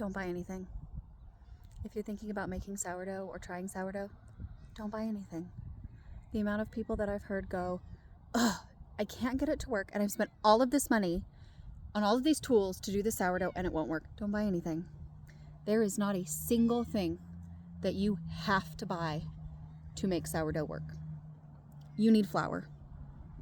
don't buy anything. If you're thinking about making sourdough or trying sourdough, don't buy anything. The amount of people that I've heard go, ugh, I can't get it to work, and I've spent all of this money on all of these tools to do the sourdough and it won't work. Don't buy anything. There is not a single thing that you have to buy to make sourdough work. You need flour.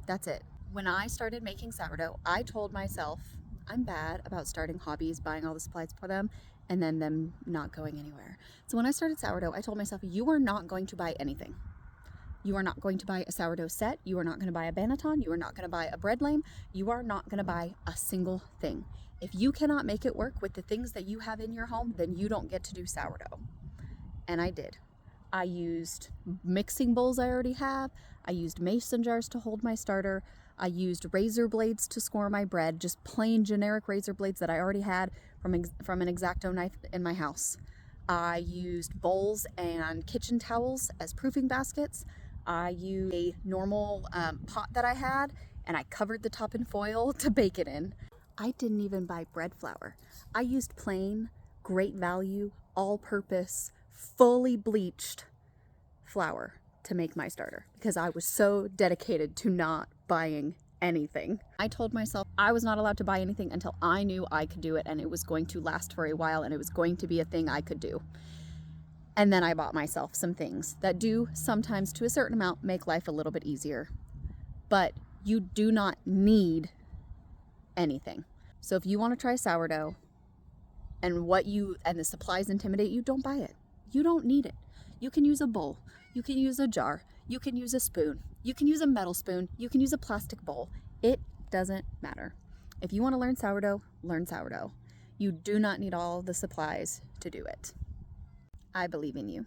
That's it. When I started making sourdough, I told myself I'm bad about starting hobbies, buying all the supplies for them, and then them not going anywhere. So when I started sourdough, I told myself, you are not going to buy anything. You are not going to buy a sourdough set. You are not going to buy a banneton. You are not going to buy a bread lame. You are not going to buy a single thing. If you cannot make it work with the things that you have in your home, then you don't get to do sourdough. And I did. I used mixing bowls I already have. I used mason jars to hold my starter. I used razor blades to score my bread, just plain generic razor blades that I already had from an X-Acto knife in my house. I used bowls and kitchen towels as proofing baskets. I used a normal pot that I had, and I covered the top in foil to bake it in. I didn't even buy bread flour. I used plain, great value, all-purpose, fully bleached flour to make my starter because I was so dedicated to not buying anything. I told myself I was not allowed to buy anything until I knew I could do it and it was going to last for a while and it was going to be a thing I could do. And then I bought myself some things that do sometimes, to a certain amount, make life a little bit easier. But you do not need anything. So if you want to try sourdough and the supplies intimidate you, don't buy it. You don't need it. You can use a bowl. You can use a jar. You can use a spoon. You can use a metal spoon. You can use a plastic bowl. It doesn't matter. If you want to learn sourdough, learn sourdough. You do not need all the supplies to do it. I believe in you.